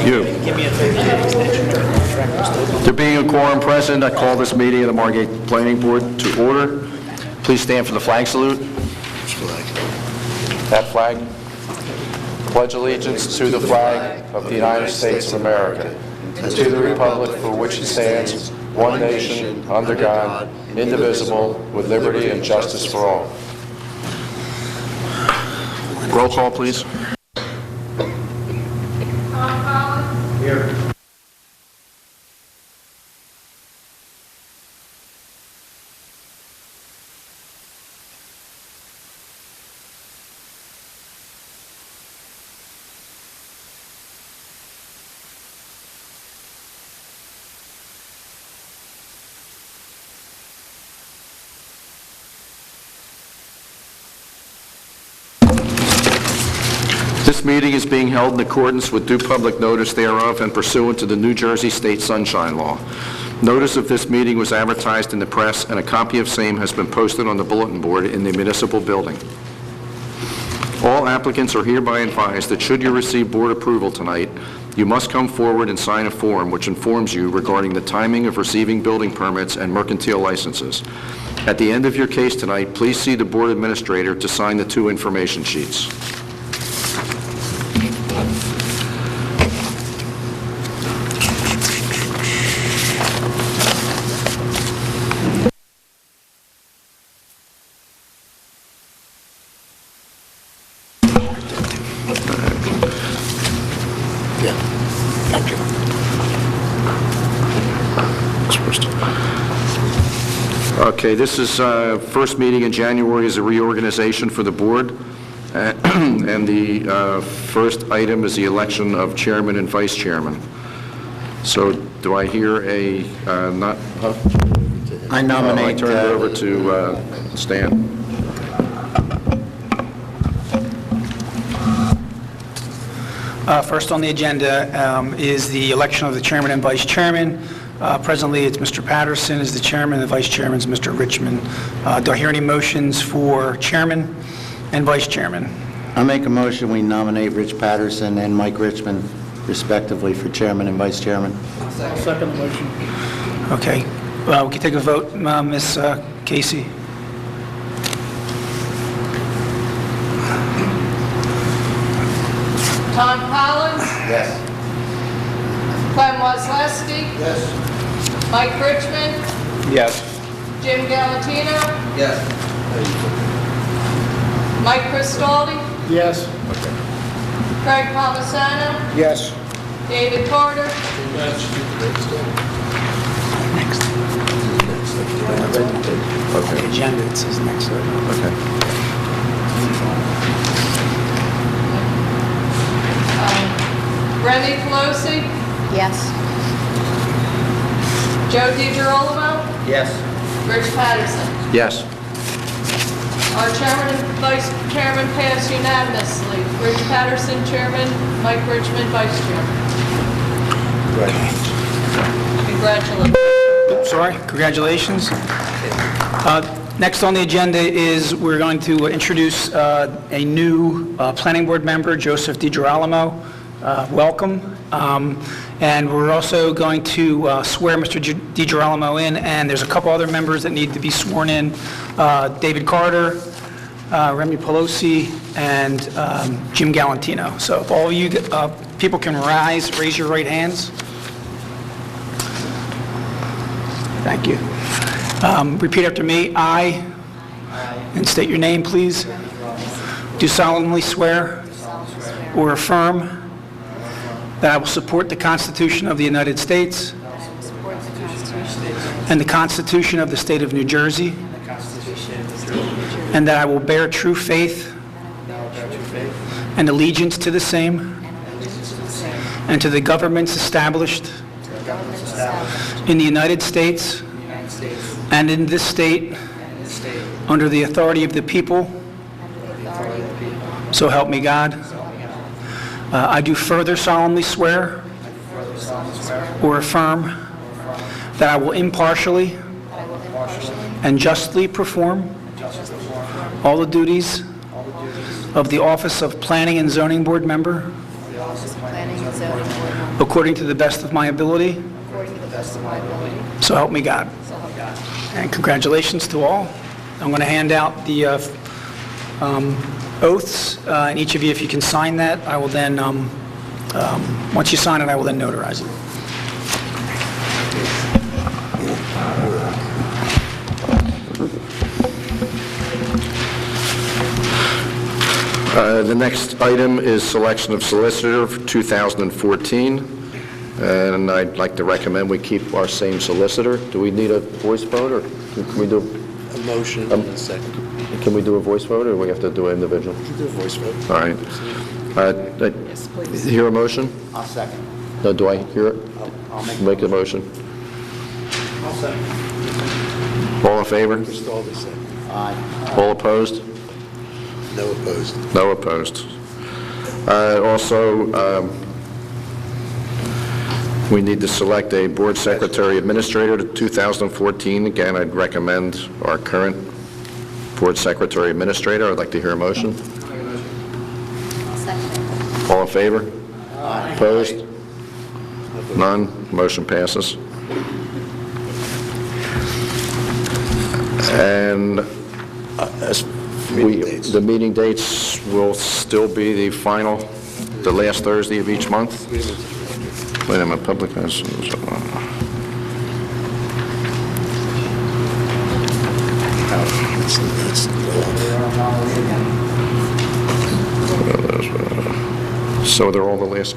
You. There being a quorum present, I call this meeting of the Margate Planning Board to order. Please stand for the flag salute. That flag. Pledge allegiance to the flag of the United States of America and to the republic for which it stands, one nation, under God, indivisible, with liberty and justice for all. Roll call, please. Tom Collins? Here. This meeting is being held in accordance with due public notice thereof and pursuant to the New Jersey State Sunshine Law. Notice of this meeting was advertised in the press, and a copy of same has been posted on the bulletin board in the municipal building. All applicants are hereby advised that should you receive board approval tonight, you must come forward and sign a form which informs you regarding the timing of receiving building permits and mercantile licenses. At the end of your case tonight, please see the board administrator to sign the two information sheets. Okay, this is first meeting in January is a reorganization for the board, and the first item is the election of chairman and vice chairman. So, do I hear a I nominate... I turn it over to Stan. First on the agenda is the election of the chairman and vice chairman. Presently, it's Mr. Patterson is the chairman, the vice chairman is Mr. Richmond. Do I hear any motions for chairman and vice chairman? I make a motion we nominate Rich Patterson and Mike Richmond respectively for chairman and vice chairman. Second motion. Okay. We can take a vote. Ms. Casey? Tom Collins? Yes. Clem Wozleski? Yes. Mike Richmond? Yes. Jim Galantino? Yes. Mike Cristaldi? Yes. Craig Palmisano? Yes. David Carter? Next. Okay. The agenda, it says next. Okay. Remy Pelosi? Yes. Joe DiGirolamo? Yes. Rich Patterson? Yes. Our chairman and vice chairman pass unanimously. Rich Patterson, chairman. Mike Richmond, vice chairman. Congratulations. Sorry, congratulations. Next on the agenda is we're going to introduce a new planning board member, Joseph DiGirolamo. Welcome. And we're also going to swear Mr. DiGirolamo in, and there's a couple other members that need to be sworn in. David Carter, Remy Pelosi, and Jim Galantino. So if all of you people can raise your right hands. Thank you. Repeat after me. I, and state your name, please, do solemnly swear or affirm that I will support the Constitution of the United States and the Constitution of the State of New Jersey, and that I will bear true faith and allegiance to the same and to the governments established in the United States and in this state under the authority of the people, so help me God. I do further solemnly swear or affirm that I will impartially and justly perform all the duties of the office of Planning and Zoning Board member as planning and zoning board member according to the best of my ability, according to the best of my ability. so help me God. So help God. And congratulations to all. I'm going to hand out the oaths, and each of you, if you can sign that, I will then, once you sign it, I will then notarize it. The next item is selection of solicitor for 2014, and I'd like to recommend we keep our same solicitor. Do we need a voice vote, or can we do, A motion and a second. can we do a voice vote, or do we have to do it individual? Do a voice vote. All right. Yes, please. Hear a motion? I'll second. No, do I hear it? I'll make Make a motion. I'll second. All in favor? Just all the same. Aye. All opposed? No opposed. No opposed. Also, we need to select a board secretary administrator to 2014. Again, I'd recommend our current board secretary administrator. I'd like to hear a motion. I'll second it. All in favor? Opposed? None. Motion passes. And the meeting dates will still be the last Thursday of each month? Wait a minute, public has... So they're all the last...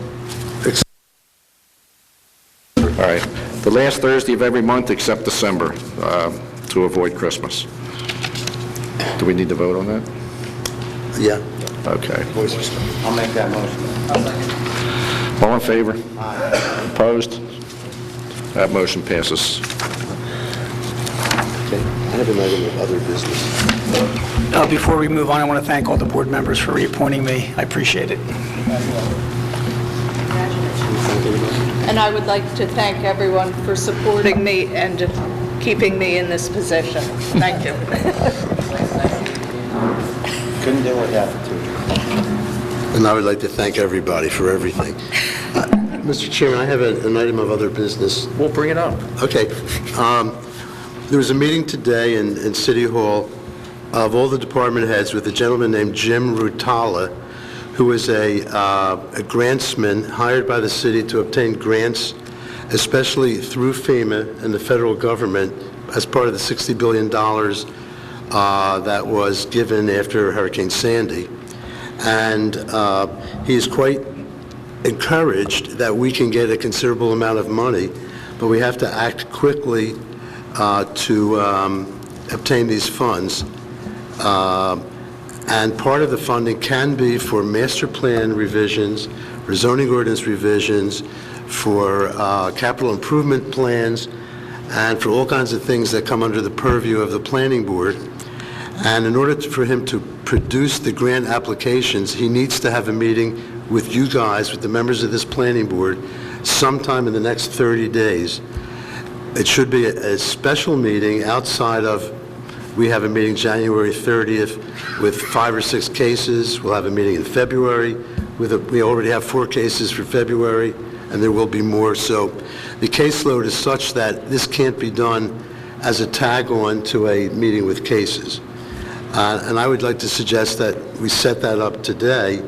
All right. The last Thursday of every month except December, to avoid Christmas. Do we need to vote on that? Yeah. Okay. Voice vote. I'll make that motion. All in favor? Opposed? That motion passes. Okay. I have an item of other business. Before we move on, I want to thank all the board members for reappointing me. I appreciate it. And I would like to thank everyone for supporting me and keeping me in this position. Thank you. Couldn't do it without the two. And I would like to thank everybody for everything. Mr. Chairman, I have an item of other business. We'll bring it up. Okay. There was a meeting today in City Hall of all the department heads with a gentleman named Jim Rutala, who is a grantsman hired by the city to obtain grants, especially through FEMA and the federal government, as part of the $60 billion that was given after Hurricane Sandy. And he is quite encouraged that we can get a considerable amount of money, but we have to act quickly to obtain these funds. And part of the funding can be for master plan revisions, for zoning ordinance revisions, for capital improvement plans, and for all kinds of things that come under the purview of the planning board. And in order for him to produce the grant applications, he needs to have a meeting with you guys, with the members of this planning board, sometime in the next 30 days. It should be a special meeting outside of, we have a meeting January 30th with 5 or 6 cases. We'll have a meeting in February. We already have 4 cases for February, and there will be more. So the caseload is such that this can't be done as a tag-on to a meeting with cases. And I would like to suggest that we set that up today.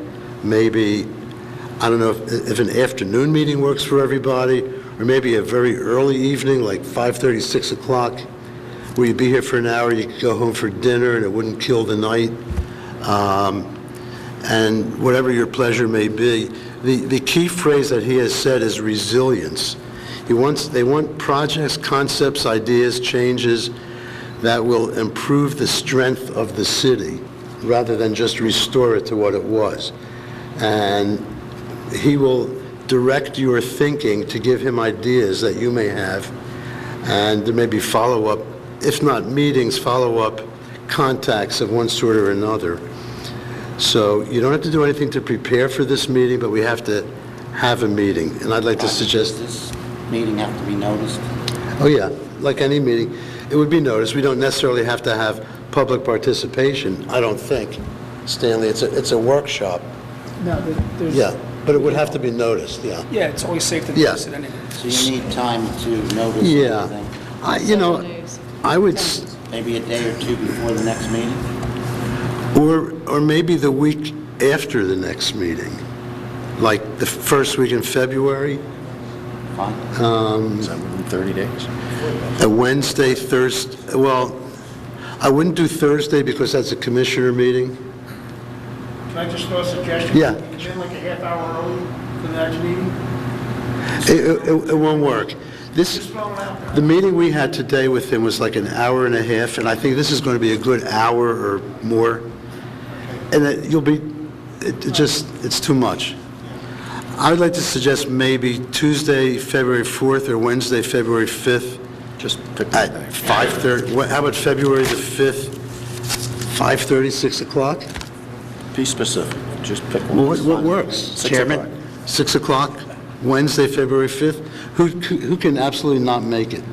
Maybe, I don't know if an afternoon meeting works for everybody, or maybe a very early evening, like 5:30, 6 o'clock, where you'd be here for an hour, you could go home for dinner, and it wouldn't kill the night. And whatever your pleasure may be, the key phrase that he has said is resilience. They want projects, concepts, ideas, changes that will improve the strength of the city, rather than just restore it to what it was. And he will direct your thinking to give him ideas that you may have, and there may be follow-up, if not meetings, follow-up contacts of one sort or another. So you don't have to do anything to prepare for this meeting, but we have to have a meeting. And I'd like to suggest... Does this meeting have to be noticed? Oh, yeah, like any meeting, it would be noticed. We don't necessarily have to have public participation, I don't think. Stanley, it's a workshop. No, there's... Yeah. But it would have to be noticed, yeah. Yeah, it's always safe to Yeah. notice it anyway. So you need time to notice Yeah. everything, I would, maybe a day or two before the next meeting? or maybe the week after the next meeting, like the first week in February, Fine. Is that within 30 days? a Wednesday, Thursday, well, I wouldn't do Thursday because that's a commissioner meeting. Can I just throw a suggestion? Yeah. Come in like a half hour early for the next meeting? It won't work. Just throw it out there. The meeting we had today with him was like an hour and a half, and I think this is going to be a good hour or more. And it's too much. I would like to suggest maybe Tuesday, February 4th, or Wednesday, February 5th, Just pick at that day. 5:30. How about February the 5th, 5:30, 6 o'clock? Be specific. Just pick one. What works? 6 Chairman? o'clock. 6 o'clock, Wednesday, February 5th? Who can absolutely not make it?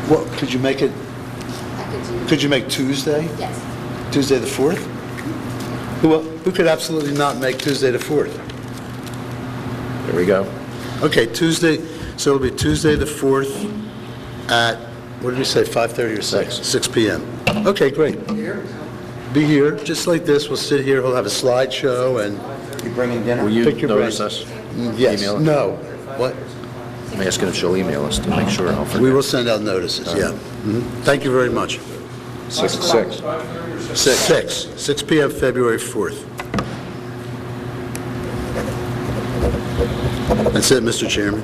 Well, could you make it, I could do, could you make Tuesday? yes. Tuesday the 4th? Who could absolutely not make Tuesday the 4th? There we go. Okay, Tuesday, so it'll be Tuesday the 4th at, what did we say, 5:30 or 6? 6 p.m. Okay, great. Be here, just like this, we'll sit here, we'll have a slideshow, and, You bringing dinner? Will you Pick your notice brains. us? yes, Email it? no, what? I'm asking if she'll email us to make sure. I'll forget. We will send out notices, yeah. Mhm. Thank you very much. 6. 6 p.m., February 4th. That's it, Mr. Chairman.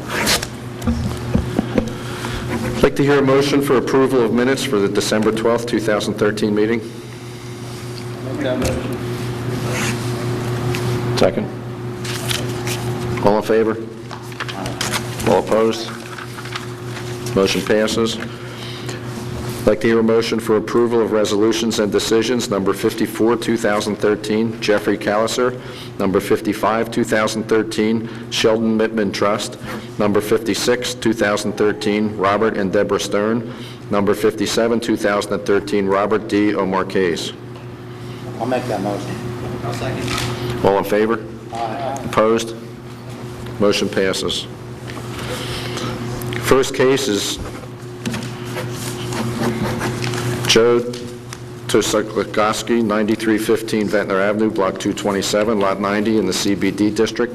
I'd like to hear a motion for approval of minutes for the December 12th, 2013 meeting. Second. All in favor? All opposed? Motion passes. I'd like to hear a motion for approval of resolutions and decisions, number 54, 2013, Jeffrey Calliser, number 55, 2013, Sheldon Mittman Trust, number 56, 2013, Robert and Deborah Stern, number 57, 2013, Robert D. O'Marquez. I'll make that motion. All in favor? Opposed? Motion passes. First case is Joe Tosakoski, 9315 Ventnor Avenue, Block 227, Lot 90 in the CBD District,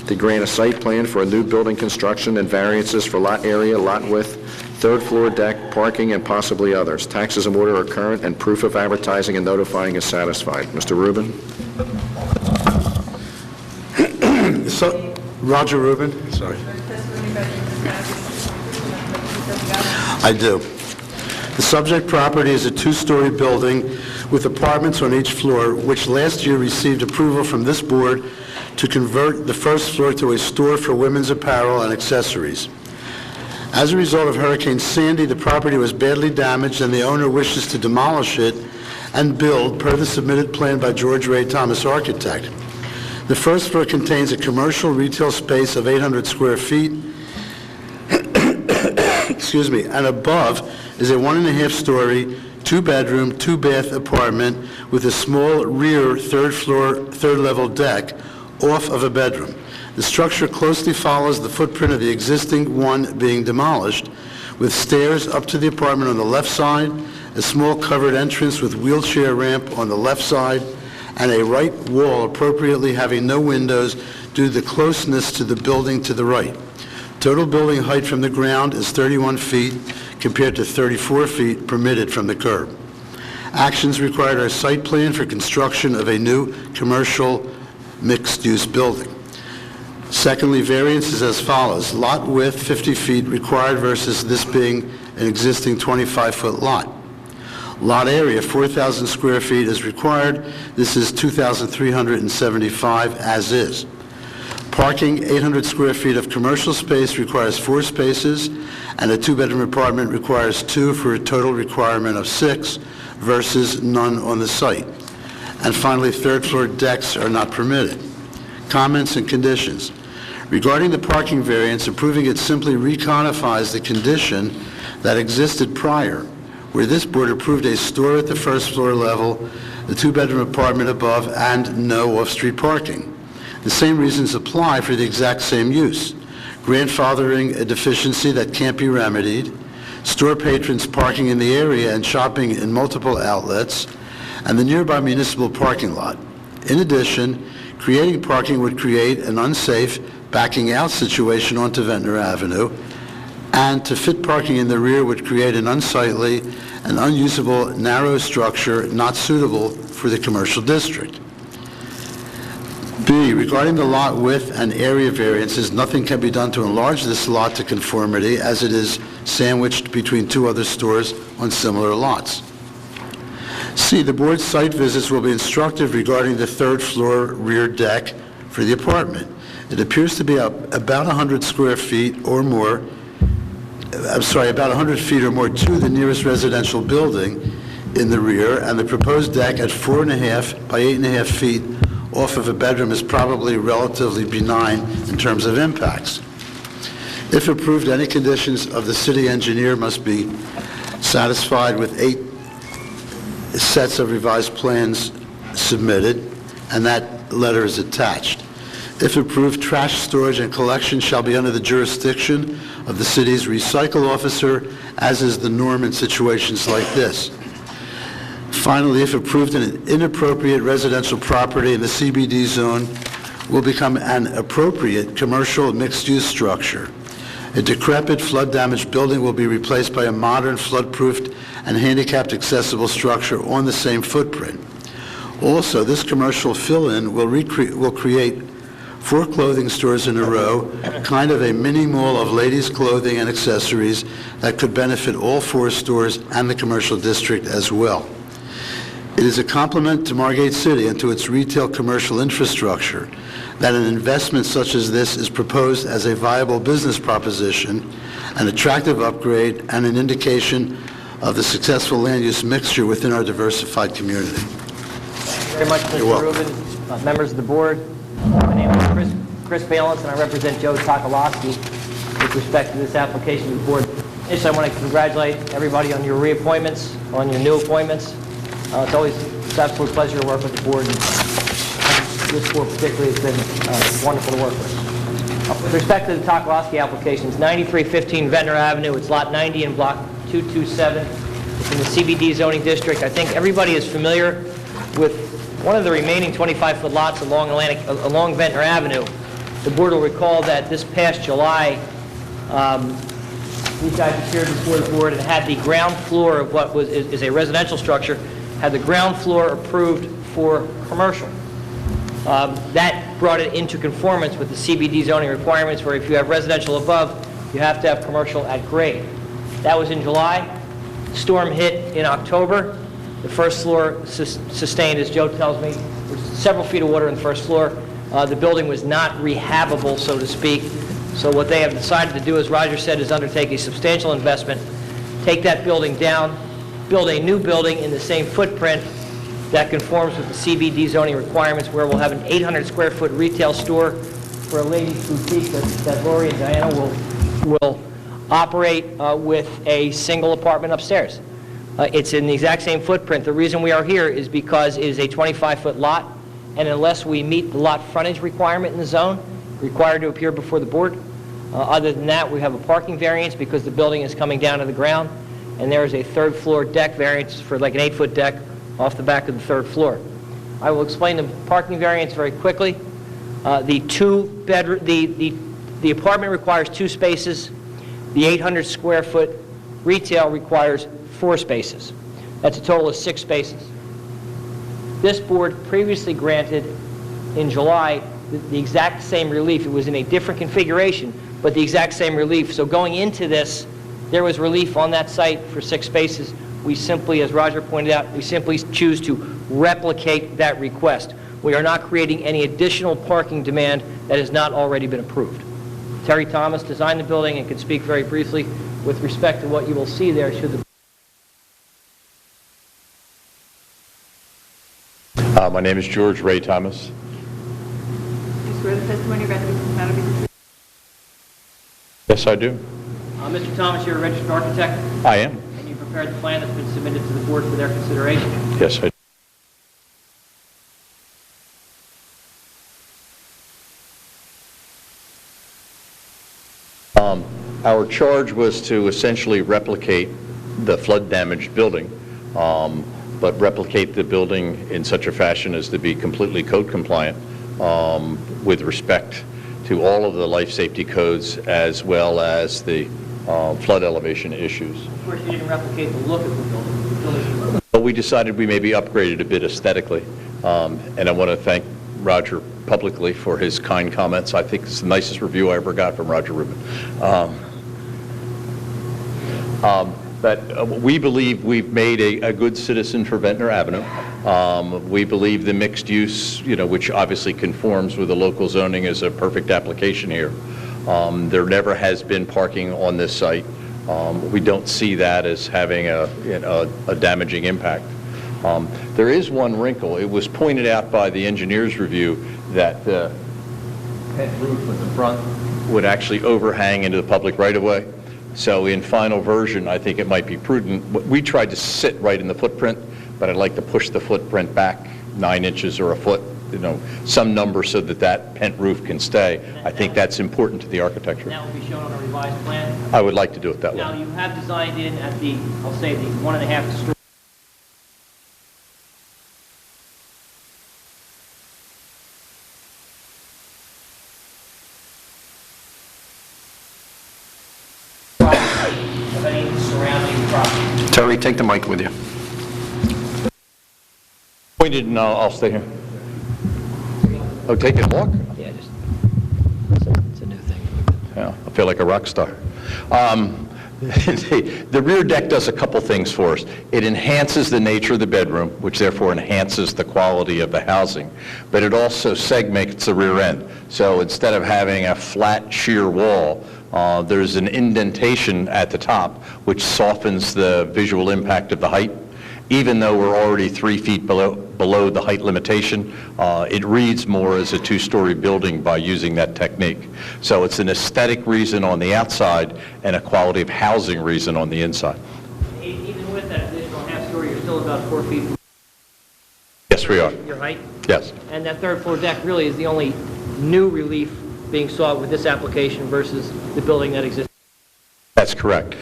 to grant a site plan for a new building construction and variances for lot area, lot width, third floor deck, parking, and possibly others. Taxes and water are current, and proof of advertising and notifying is satisfied. Mr. Rubin? So, Roger Rubin? Sorry. I do. The subject property is a two-story building with apartments on each floor, which last year received approval from this board to convert the first floor to a store for women's apparel and accessories. As a result of Hurricane Sandy, the property was badly damaged, and the owner wishes to demolish it and build per the submitted plan by George Ray Thomas Architect. The first floor contains a commercial retail space of 800 square feet, excuse me, and above is a 1.5-story, 2-bedroom, 2-bath apartment with a small rear third-level deck off of a bedroom. The structure closely follows the footprint of the existing one being demolished, with stairs up to the apartment on the left side, a small covered entrance with wheelchair ramp on the left side, and a right wall appropriately having no windows due to the closeness to the building to the right. Total building height from the ground is 31 feet compared to 34 feet permitted from the curb. Actions required are a site plan for construction of a new commercial mixed-use building. Secondly, variance is as follows. Lot width, 50 feet required versus this being an existing 25-foot lot. Lot area, 4,000 square feet is required. This is 2,375 as is. Parking, 800 square feet of commercial space requires 4 spaces, and a 2-bedroom apartment requires 2 for a total requirement of 6 versus none on the site. And finally, third-floor decks are not permitted. Comments and conditions. Regarding the parking variance, approving it simply recodifies the condition that existed prior, where this board approved a store at the first floor level the two-bedroom apartment above, and no off-street parking. The same reasons apply for the exact same use: grandfathering a deficiency that can't be remedied, store patrons parking in the area and shopping in multiple outlets, and the nearby municipal parking lot. In addition, creating parking would create an unsafe backing out situation onto Ventnor Avenue, and to fit parking in the rear would create an unsightly and unusable narrow structure not suitable for the commercial district. B, regarding the lot width and area variances, nothing can be done to enlarge this lot to conformity as it is sandwiched between two other stores on similar lots. C, the board's site visits will be instructive regarding the third-floor rear deck for the apartment. It appears to be about 100 square feet or more, about 100 feet or more to the nearest residential building in the rear, and the proposed deck at 4.5 by 8.5 feet off of a bedroom is probably relatively benign in terms of impacts. If approved, any conditions of the city engineer must be satisfied with 8 sets of revised plans submitted, and that letter is attached. If approved, trash storage and collection shall be under the jurisdiction of the city's recycle officer, as is the norm in situations like this. Finally, if approved, an inappropriate residential property in the CBD zone will become an appropriate commercial mixed-use structure. A decrepit, flood-damaged building will be replaced by a modern, flood-proofed, and handicapped accessible structure on the same footprint. Also, this commercial fill-in will create 4 clothing stores in a row, kind of a mini mall of ladies' clothing and accessories that could benefit all 4 stores and the commercial district as well. It is a compliment to Margate City and to its retail commercial infrastructure that an investment such as this is proposed as a viable business proposition, an attractive upgrade, and an indication of the successful land use mixture within our diversified community. Very much, You're Mr. welcome. Rubin, members of the board. My name is Chris Valence, and I represent Joe Takalowski with respect to this application to the board. Initially, I want to congratulate everybody on your reappointments, on your new appointments. It's always an absolute pleasure to work with the board, and this board particularly has been wonderful to work with. With respect to the Takalowski applications, 9315 Ventnor Avenue, it's lot 90 in block 227. It's in the CBD zoning district. I think everybody is familiar with one of the remaining 25-foot lots along Ventnor Avenue. The board will recall that this past July, these guys appeared before the board and had the ground floor of what is a residential structure, had the ground floor approved for commercial. That brought it into conformance with the CBD zoning requirements, where if you have residential above, you have to have commercial at grade. That was in July. Storm hit in October. The first floor sustained, as Joe tells me, several feet of water in the first floor. The building was not rehabable, so to speak. So what they have decided to do, as Roger said, is undertake a substantial investment, take that building down, build a new building in the same footprint that conforms with the CBD zoning requirements, where we'll have an 800-square-foot retail store for a ladies' boutique that Lori and Diana will operate with a single apartment upstairs. It's in the exact same footprint. The reason we are here is because it is a 25-foot lot, and unless we meet the lot frontage requirement in the zone, required to appear before the board. Other than that, we have a parking variance because the building is coming down to the ground, and there is a third-floor deck variance for like an 8-foot deck off the back of the third floor. I will explain the parking variance very quickly. The apartment requires 2 spaces. The 800-square-foot retail requires 4 spaces. That's a total of 6 spaces. This board previously granted in July the exact same relief. It was in a different configuration, but the exact same relief. So going into this, there was relief on that site for 6 spaces. We simply, as Roger pointed out, we simply choose to replicate that request. We are not creating any additional parking demand that has not already been approved. Terry Thomas designed the building and can speak very briefly with respect to what you will see there should the... My name is George Ray Thomas. You swear the testimony you're about to give is the matter of the Yes, I do. Mr. Thomas, you're a registered architect, I am. and you prepared the plan that's been submitted to the board for their consideration. Yes, I do. Our charge was to essentially replicate the flood-damaged building, but replicate the building in such a fashion as to be completely code compliant with respect to all of the life safety codes as well as the flood elevation issues. Of course, you didn't replicate the look of the building. The building But we decided we maybe upgraded a bit aesthetically, and I want to thank Roger publicly for his kind comments. I think it's the nicest review I ever got from Roger Rubin. But we believe we've made a good citizen for Ventnor Avenue. We believe the mixed use, which obviously conforms with the local zoning, is a perfect application here. There never has been parking on this site. We don't see that as having a damaging impact. There is one wrinkle. It was pointed out by the engineer's review that the roof at the front would actually overhang into the public right-of-way. So in final version, I think it might be prudent. We tried to sit right in the footprint, but I'd like to push the footprint back 9 inches or a foot, some number so that that pent roof can stay. I think that's important to the architecture. that will be shown on a revised plan. I would like to do it that Now, way. you have designed in at the, I'll say, the 1.5 story. Of any surrounding property. Terry, take the mic with you. Pointed, and I'll stay here. Oh, take it, walk? Yeah, just, it's a new thing. Yeah, I feel like a rock star. The rear deck does a couple things for us. It enhances the nature of the bedroom, which therefore enhances the quality of the housing, but it also segments the rear end. So instead of having a flat, sheer wall, there's an indentation at the top, which softens the visual impact of the height. Even though we're already 3 feet below the height limitation, it reads more as a 2-story building by using that technique. So it's an aesthetic reason on the outside and a quality of housing reason on the inside. Even with that additional half story, you're still about 4 feet from Yes, we are. your height? Yes. And that third floor deck really is the only new relief being sought with this application versus the building that exists. That's correct.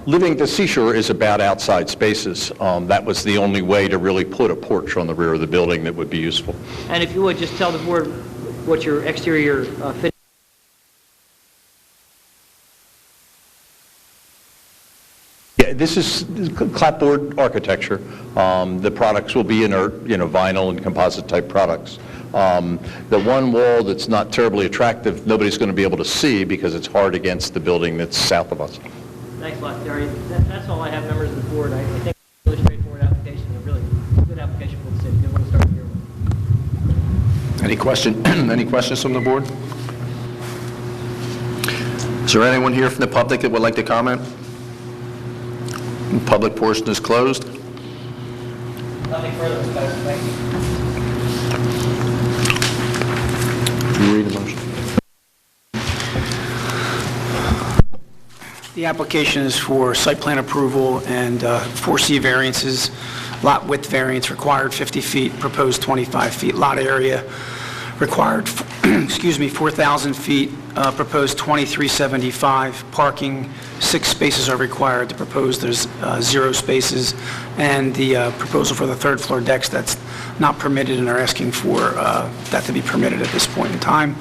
Living at the seashore is about outside spaces. That was the only way to really put a porch on the rear of the building that would be useful. And if you would, just tell the board what your exterior fit. Yeah, this is clapboard architecture. The products will be inert, vinyl and composite type products. The one wall that's not terribly attractive, nobody's going to be able to see because it's hard against the building that's south of us. Thanks a lot, Terry. That's all I have, members of the board. I think it's a really straightforward application, a really good application for the city. Good one to start the year with. Any questions from the board? Is there anyone here from the public that would like to comment? The public portion is closed. Nothing further, Mr. President. Thank you. You read the motion. The application is for site plan approval and 4C variances. Lot width variance required 50 feet, proposed 25 feet. Lot area required, 4,000 feet, proposed 2,375. Parking, 6 spaces are required. The proposed, there's 0 spaces. And the proposal for the third floor decks, that's not permitted, and are asking for that to be permitted at this point in time.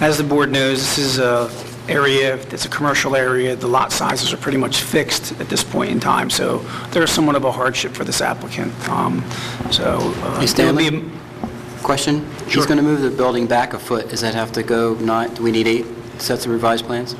As the board knows, this is a area, it's a commercial area. The lot sizes are pretty much fixed at this point in time, so there's somewhat of a hardship for this applicant. Hey, Stanley? Question? Sure. He's going to move the building back a foot. Does that have to go 9? Do we need 8 sets of revised plans?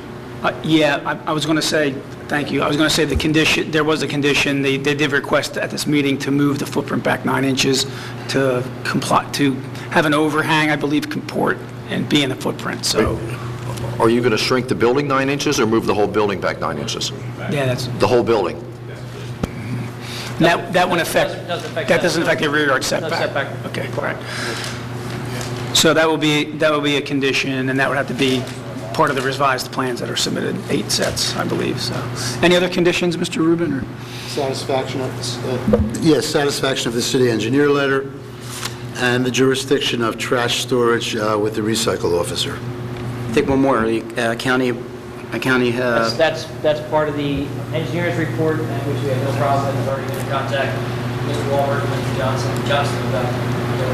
Yeah, I was going to say, thank you. I was going to say the condition, there was a condition, they did request at this meeting to move the footprint back 9 inches to comply, to have an overhang, I believe, comport and be in the footprint, so. Are you going to shrink the building 9 inches or move the whole building back 9 inches? Yeah, that's, The whole building? that wouldn't affect, Doesn't affect that doesn't affect the rear yard No setback. setback. Okay, all right. So that will be a condition, and that would have to be part of the revised plans that are submitted, 8 sets, I believe, so. Any other conditions, Mr. Rubin, or? Satisfaction of, yes, satisfaction of the city engineer letter and the jurisdiction of trash storage with the recycle officer. think one more, county, That's part of the engineer's report, which we have no problem with. I've already been in contact with Mr. Walbert and Mr. Johnston about their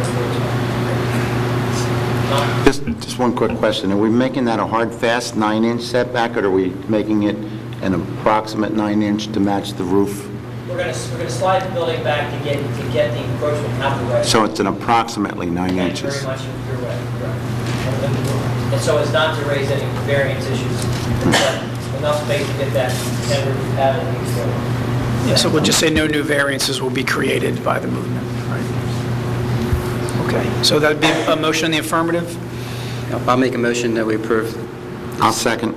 reports. Just one quick question. Are we making that a hard, fast 9-inch setback, or are we making it an approximate 9-inch to match the roof? We're going to slide the building back to get the encroachment out of the way. So it's an approximately 9 And inches? very much your way, correct. And so as not to raise any variance issues, enough space to get that tender out of the exterior. Yeah, so we'll just say no new variances will be created by the movement, right? Okay, so that would be a motion in the affirmative? I'll make a motion that we approve. I'll second.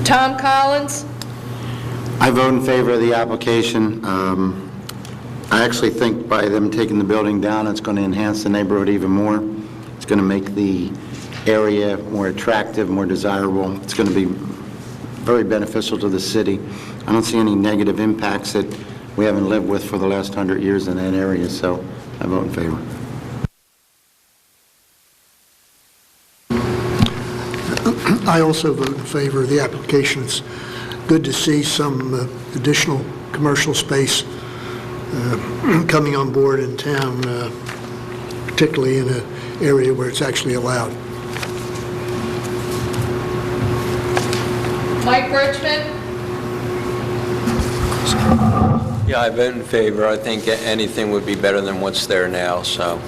Tom Collins? I vote in favor of the application. I actually think by them taking the building down, it's going to enhance the neighborhood even more. It's going to make the area more attractive, more desirable. It's going to be very beneficial to the city. I don't see any negative impacts that we haven't lived with for the last 100 years in that area, so I vote in favor. I also vote in favor of the application. It's good to see some additional commercial space coming on board in town, particularly in an area where it's actually allowed. Mike Richmond? Yeah, I vote in favor. I think anything would be better than what's there now, so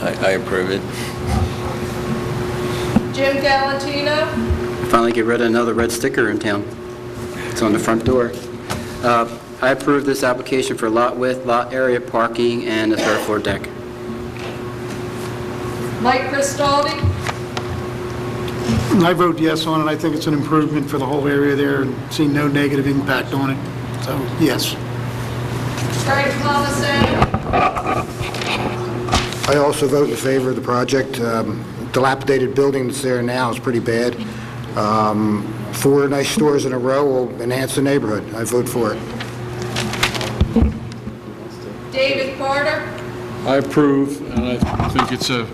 I approve it. Jim Galantino? Finally get rid of another red sticker in town. It's on the front door. I approve this application for lot width, lot area, parking, and a third floor deck. Mike Cristaldi? I vote yes on it. I think it's an improvement for the whole area there and see no negative impact on it. So, yes. Craig Thomasson? I also vote in favor of the project. Dilapidated building that's there now is pretty bad. 4 nice stores in a row will enhance the neighborhood. I vote for it. David Carter? I approve, and I think it's a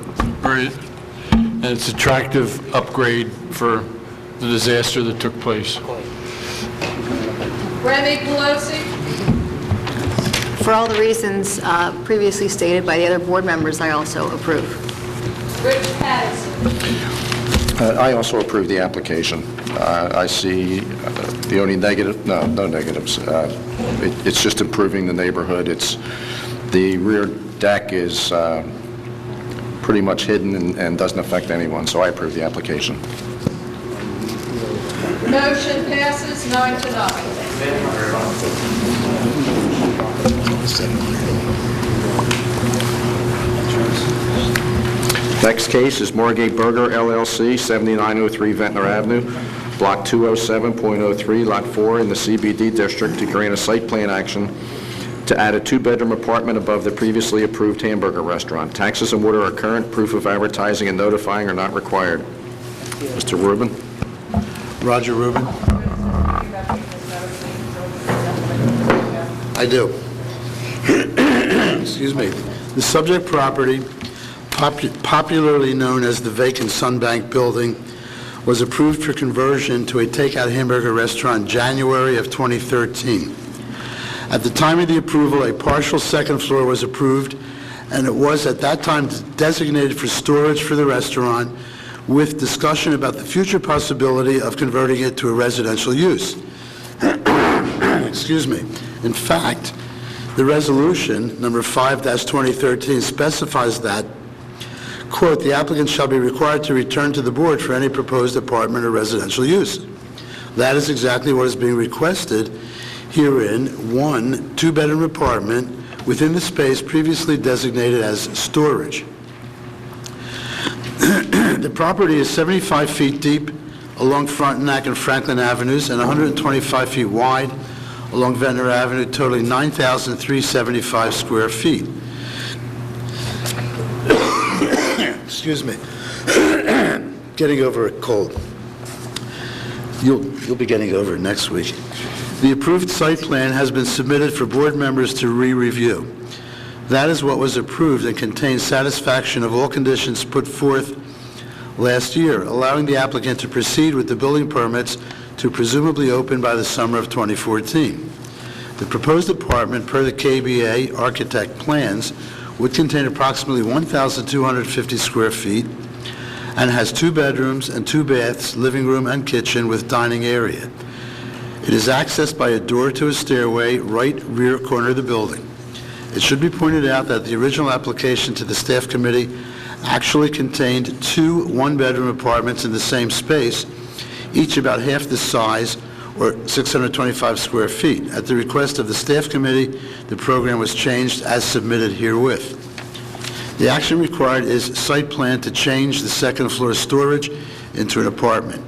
very, and it's attractive upgrade for the disaster that took place. Remy Pelosi? For all the reasons previously stated by the other board members, I also approve. Rich Patterson? I also approve the application. I see the only negative, no negatives. It's just improving the neighborhood. The rear deck is pretty much hidden and doesn't affect anyone, so I approve the application. Motion passes 9-0. Next case is Margate Burger LLC, 7903 Ventnor Avenue, Block 207.03, Lot 4 in the CBD District to grant a site plan action to add a 2-bedroom apartment above the previously approved hamburger restaurant. Taxes and water are current. Proof of advertising and notifying are not required. Mr. Rubin? Roger Rubin. I do. Excuse me. The subject property, popularly known as the vacant Sunbank building, was approved for conversion to a takeout hamburger restaurant in January of 2013. At the time of the approval, a partial second floor was approved, and it was at that time designated for storage for the restaurant, with discussion about the future possibility of converting it to a residential use. Excuse me. In fact, the resolution, number 5-2013, specifies that, quote, the applicant shall be required to return to the board for any proposed apartment or residential use. That is exactly what is being requested herein, 1 2-bedroom apartment within the space previously designated as storage. The property is 75 feet deep along Frontenac and Franklin Avenues and 125 feet wide along Ventnor Avenue, totaling 9,375 square feet. Excuse me. Getting over a cold. You'll be getting over it next week. The approved site plan has been submitted for board members to re-review. That is what was approved and contains satisfaction of all conditions put forth last year, allowing the applicant to proceed with the building permits to presumably open by the summer of 2014. The proposed apartment, per the KBA architect plans, would contain approximately 1,250 square feet and has 2 bedrooms and 2 baths, living room and kitchen with dining area. It is accessed by a door to a stairway, right rear corner of the building. It should be pointed out that the original application to the staff committee actually contained 2 one-bedroom apartments in the same space, each about half the size, or 625 square feet. At the request of the staff committee, the program was changed as submitted herewith. The action required is site plan to change the second floor storage into an apartment.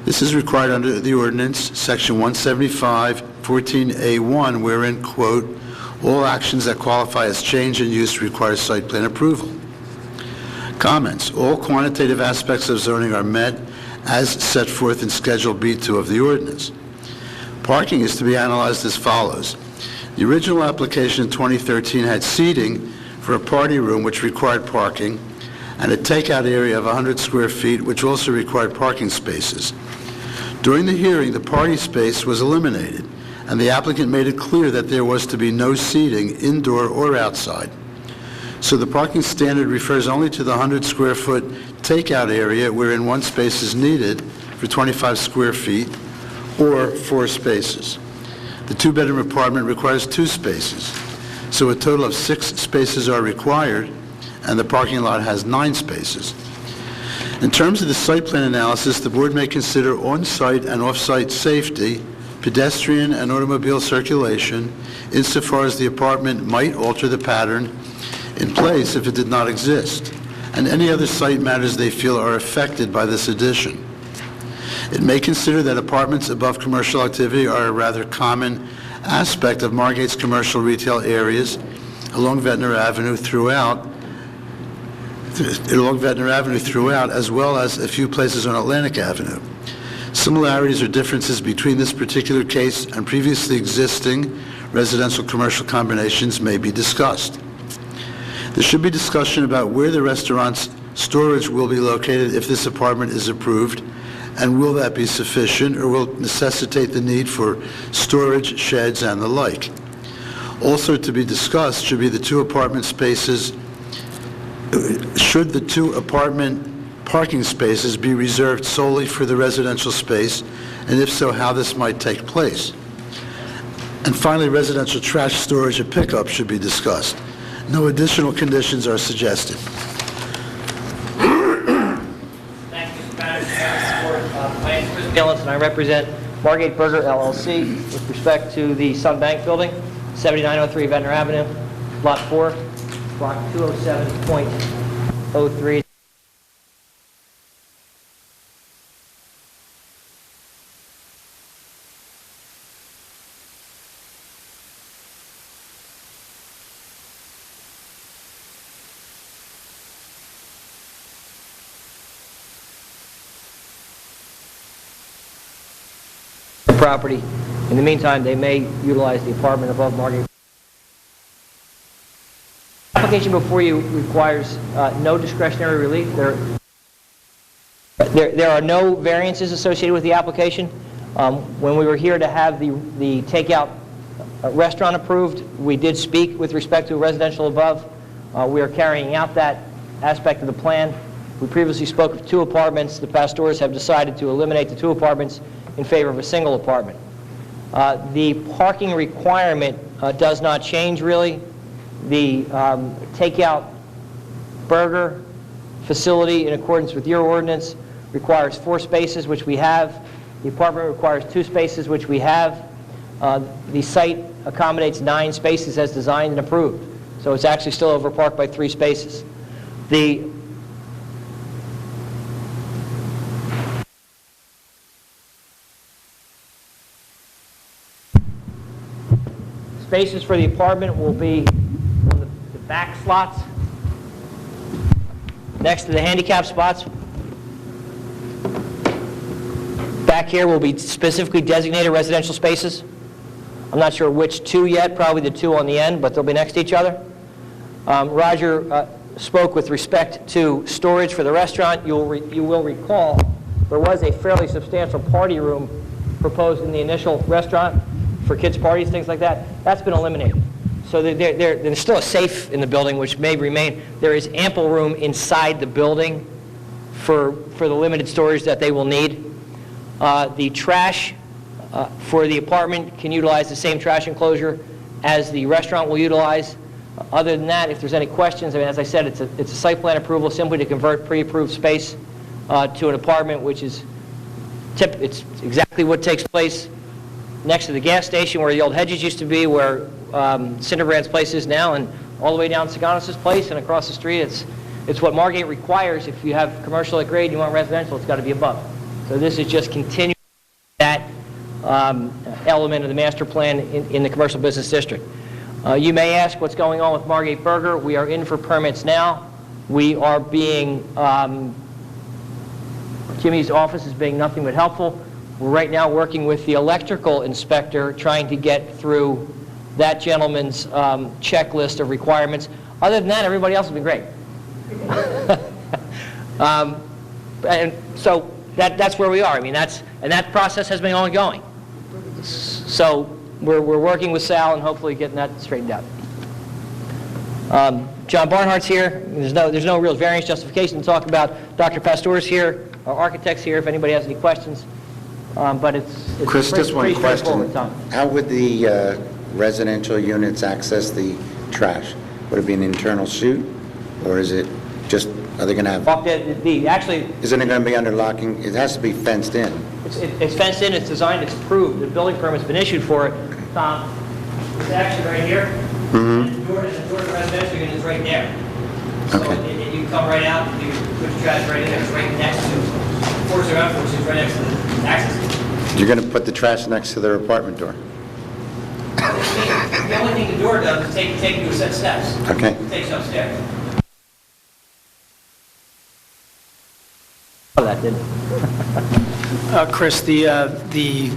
This is required under the ordinance, section 175, 14A1, wherein, quote, all actions that qualify as change in use require site plan approval. Comments. All quantitative aspects of zoning are met as set forth in Schedule B2 of the ordinance. Parking is to be analyzed as follows. The original application in 2013 had seating for a party room which required parking and a takeout area of 100 square feet which also required parking spaces. During the hearing, the party space was eliminated, and the applicant made it clear that there was to be no seating indoor or outside. So the parking standard refers only to the 100 square foot takeout area wherein 1 space is needed for 25 square feet or 4 spaces. The 2-bedroom apartment requires 2 spaces, so a total of 6 spaces are required, and the parking lot has 9 spaces. In terms of the site plan analysis, the board may consider on-site and off-site safety, pedestrian and automobile circulation, insofar as the apartment might alter the pattern in place if it did not exist, and any other site matters they feel are affected by this addition. It may consider that apartments above commercial activity are a rather common aspect of Margate's commercial retail areas along Ventnor Avenue throughout, as well as a few places on Atlantic Avenue. Similarities or differences between this particular case and previously existing residential commercial combinations may be discussed. There should be discussion about where the restaurant's storage will be located if this apartment is approved, and will that be sufficient or will necessitate the need for storage, sheds, and the like. Also to be discussed should be the 2 apartment spaces. Should the 2 apartment parking spaces be reserved solely for the residential space, and if so, how this might take place. And finally, residential trash storage and pickup should be discussed. No additional conditions are suggested. Thank you, Mr. Manager. My name is Chris Gillens, and I represent Margate Burger LLC with respect to the Sun Bank Building, 7903 Ventnor Avenue, Lot 4, Block 207.03. Property. In the meantime, they may utilize the apartment above Margate. The application before you requires no discretionary relief. There are no variances associated with the application. When we were here to have the takeout restaurant approved, we did speak with respect to residential above. We are carrying out that aspect of the plan. We previously spoke of 2 apartments. The pastors have decided to eliminate the 2 apartments in favor of a single apartment. The parking requirement does not change really. The takeout burger facility, in accordance with your ordinance, requires 4 spaces, which we have. The apartment requires 2 spaces, which we have. The site accommodates 9 spaces as designed and approved. So it's actually still overparked by 3 spaces. The spaces for the apartment will be on the back slots, next to the handicap spots. Back here will be specifically designated residential spaces. I'm not sure which 2 yet, probably the 2 on the end, but they'll be next to each other. Roger spoke with respect to storage for the restaurant. You will recall there was a fairly substantial party room proposed in the initial restaurant for kids' parties, things like that. That's been eliminated. So there's still a safe in the building, which may remain. There is ample room inside the building for the limited storage that they will need. The trash for the apartment can utilize the same trash enclosure as the restaurant will utilize. Other than that, if there's any questions, I mean, as I said, it's a site plan approval simply to convert pre-approved space to an apartment, which is it's exactly what takes place next to the gas station where the old Hedges used to be, where Cinderbrand's place is now, and all the way down Saganas' place and across the street. It's what Margate requires. If you have commercial at grade and you want residential, it's got to be above. So this is just continuing that element of the master plan in the commercial business district. You may ask what's going on with Margate Burger. We are in for permits now. We are being, Jimmy's office is being nothing but helpful. We're right now working with the electrical inspector trying to get through that gentleman's checklist of requirements. Other than that, everybody else has been great. And so that's where we are. I mean, that process has been ongoing. So we're working with Sal and hopefully getting that straightened out. John Barnhart's here. There's no real variance justification to talk about. Dr. Pastore's here. Our architect's here if anybody has any questions. But it's Chris, pretty, just one pretty question. straightforward, Tom. How would the residential units access the trash? Would it be an internal chute, or is it just, are they going to have, Actually, isn't it going to be under locking? It has to be fenced in. it's fenced in, it's designed, it's approved. The building permit's been issued for it. Tom, it's actually right here. And the door to the residential unit is right there. So you can come right out, you put your trash right in there, it's right next to 408, which is right next to the access. You're going to put the trash next to their apartment door? The only thing the door does is take you a set of steps. Okay. It takes you upstairs. Oh, that didn't. Chris, the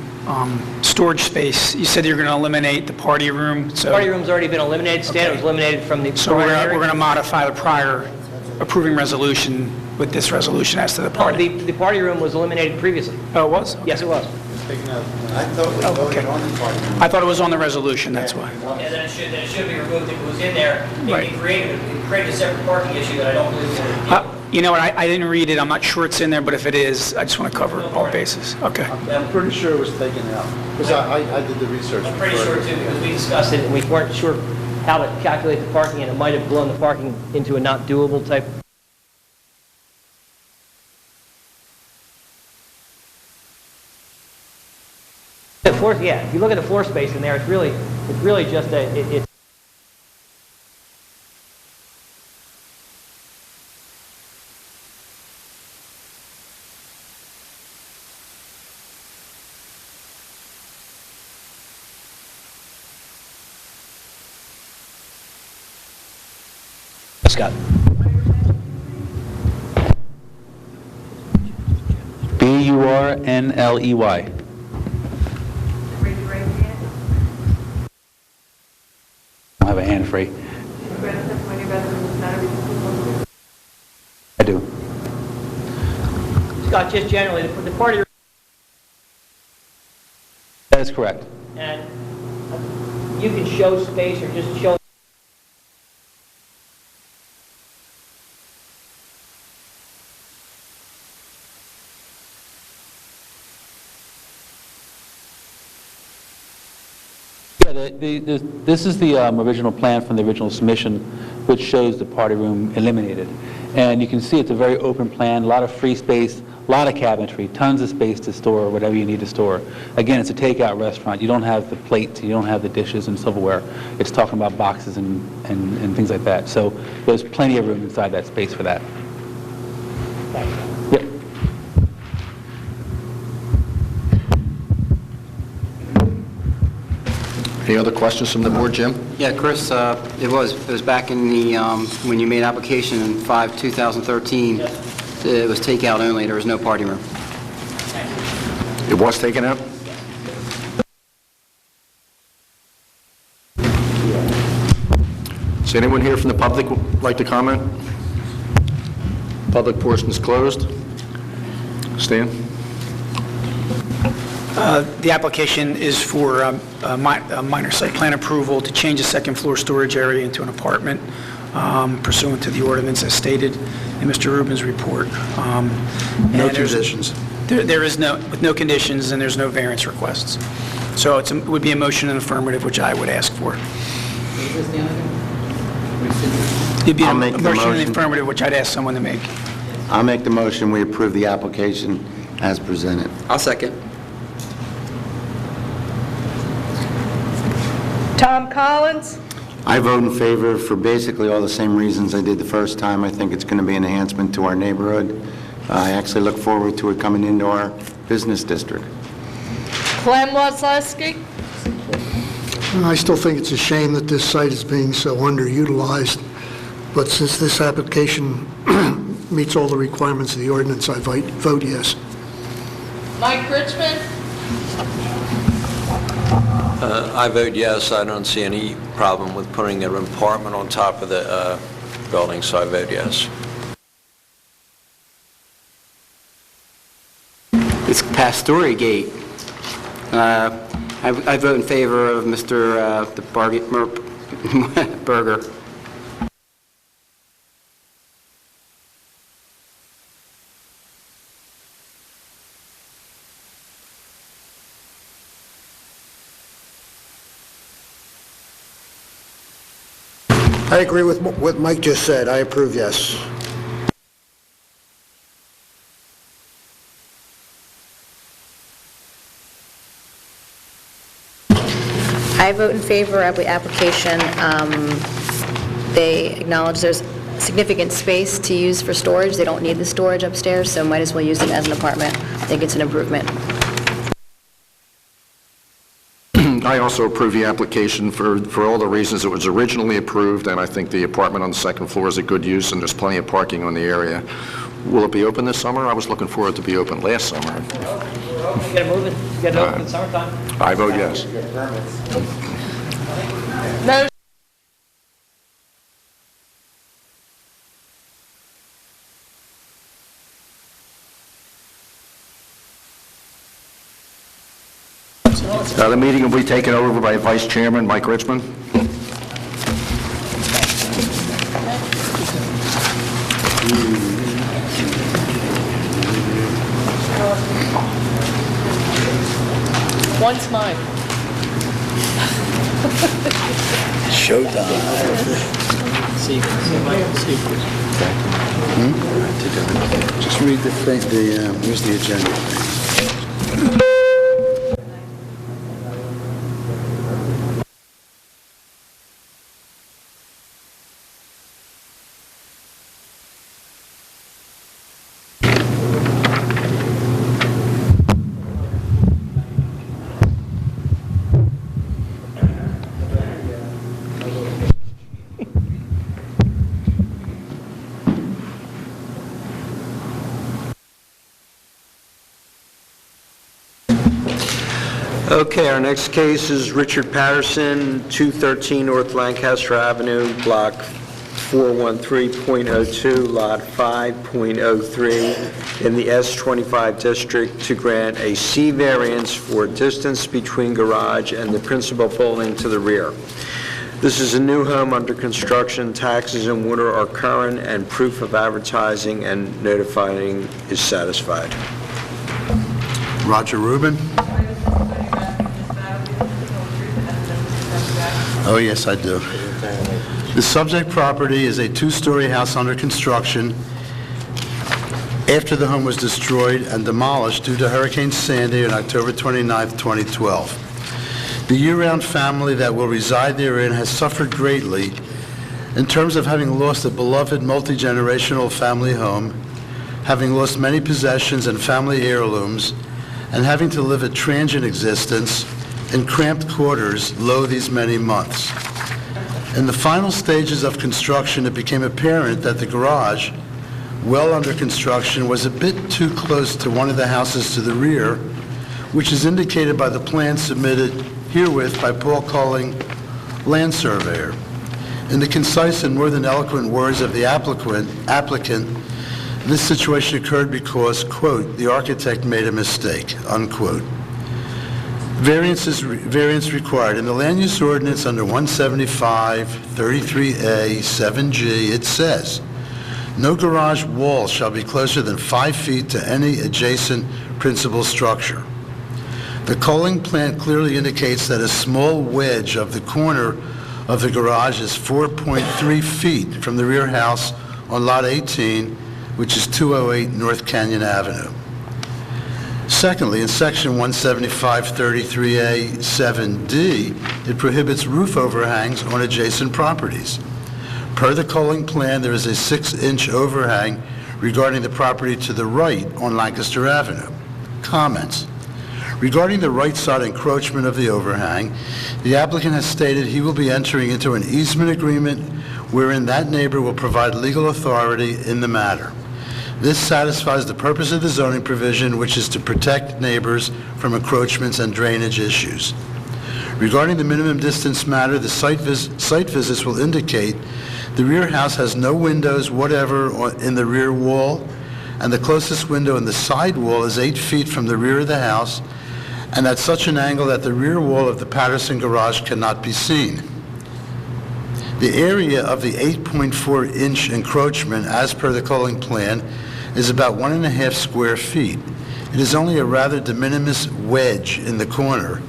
storage space, you said you're going to eliminate the party room, so... Party room's already been eliminated, Stan. It was eliminated from the... So we're going to modify the prior approving resolution with this resolution as to the party? No, the party room was eliminated previously. Oh, it was? Yes, it was. I thought we voted on the party room. I thought it was on the resolution, that's why. Yeah, then it should be removed if it was in there. It created a separate parking issue that I don't believe is... You know what, I didn't read it, I'm not sure it's in there, but if it is, I just want to cover all bases. Okay. I'm pretty sure it was taken out, because I did the research. I'm pretty sure too, because we discussed it and we weren't sure how to calculate the parking, and it might have blown the parking into a not doable type. The floor, yeah, if you look at the floor space in there, it's really just it's Scott. Burnley. I don't have a hand free. I do. Scott, just generally, the party... That is correct. And you can show space or just show... This is the original plan from the original submission, which shows the party room eliminated. And you can see it's a very open plan, a lot of free space, a lot of cabinetry, tons of space to store whatever you need to store. Again, it's a takeout restaurant. You don't have the plates, you don't have the dishes and silverware. It's talking about boxes and things like that. So there's plenty of room inside that space for that. Yep. Any other questions from the board, Jim? Yeah, Chris, it was back in the, when you made application in 5/2013, it was takeout only, there was no party room. It was taken out? Is anyone here from the public would like to comment? Public portion is closed. Stan? The application is for a minor site plan approval to change the second-floor storage area into an apartment pursuant to the ordinance as stated in Mr. Rubin's report. No conditions. There is no, with no conditions, and there's no variance requests. So it would be a motion in affirmative, which I would ask for. It'd be a I'll make the motion in the motion. affirmative, which I'd ask someone to make. I'll make the motion, we approve the application as presented. I'll second. Tom Collins? I vote in favor for basically all the same reasons I did the first time. I think it's going to be an enhancement to our neighborhood. I actually look forward to it coming into our business district. Clem Wazleski? I still think it's a shame that this site is being so underutilized, but since this application meets all the requirements of the ordinance, I vote yes. Mike Richmond? I vote yes. I don't see any problem with putting an apartment on top of the building, so I vote yes. It's Pastore Gate. I vote in favor of Mr. Berger. I agree with what Mike just said. I approve yes. I vote in favor of the application. They acknowledge there's significant space to use for storage. They don't need the storage upstairs, so might as well use it as an apartment. I think it's an improvement. I also approve the application for all the reasons it was originally approved, and I think the apartment on the second floor is a good use, and there's plenty of parking on the area. Will it be open this summer? I was looking for it to be open last summer. Get it moving, get it open in summertime. I vote yes. No. The meeting will be taken over by Vice Chairman Mike Richmond. One's mine. Just read the thing, where's the agenda? Okay, our next case is Richard Patterson, 213 North Lancaster Avenue, Block 413.02, Lot 5.03, in the S25 district to grant a C variance for distance between garage and the principal building to the rear. This is a new home under construction. Taxes and water are current, and proof of advertising and notifying is satisfied. Roger Rubin? Oh, yes, I do. The subject property is a two-story house under construction after the home was destroyed and demolished due to Hurricane Sandy on October 29, 2012. The year-round family that will reside therein has suffered greatly in terms of having lost a beloved multi-generational family home, having lost many possessions and family heirlooms, and having to live a transient existence in cramped quarters lo these many months. In the final stages of construction, it became apparent that the garage, well under construction, was a bit too close to one of the houses to the rear, which is indicated by the plan submitted herewith by Paul Culling, land surveyor. In the concise and more than eloquent words of the applicant, this situation occurred because, quote, "the architect made a mistake," unquote. Variance required. In the land use ordinance under 175-33A 7G, it says, "No garage wall shall be closer than 5 feet to any adjacent principal structure." The culling plan clearly indicates that a small wedge of the corner of the garage is 4.3 feet from the rear house on Lot 18, which is 208 North Canyon Avenue. Secondly, in Section 175-33A 7D, it prohibits roof overhangs on adjacent properties. Per the culling plan, there is a 6-inch overhang regarding the property to the right on Lancaster Avenue. Comments. Regarding the right side encroachment of the overhang, the applicant has stated he will be entering into an easement agreement wherein that neighbor will provide legal authority in the matter. This satisfies the purpose of the zoning provision, which is to protect neighbors from encroachments and drainage issues. Regarding the minimum distance matter, the site visits will indicate the rear house has no windows whatever in the rear wall, and the closest window in the side wall is 8 feet from the rear of the house, and at such an angle that the rear wall of the Patterson garage cannot be seen. The area of the 8.4-inch encroachment, as per the culling plan, is about 1.5 square feet. It is only a rather de minimis wedge in the corner,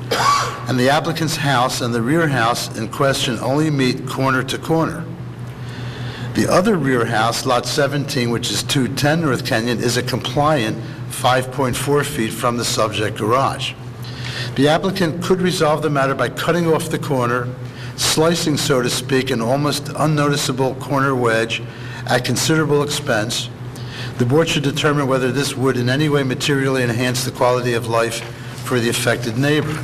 and the applicant's house and the rear house in question only meet corner to corner. The other rear house, Lot 17, which is 210 North Canyon, is a compliant 5.4 feet from the subject garage. The applicant could resolve the matter by cutting off the corner, slicing, so to speak, an almost unnoticeable corner wedge at considerable expense. The board should determine whether this would in any way materially enhance the quality of life for the affected neighbor.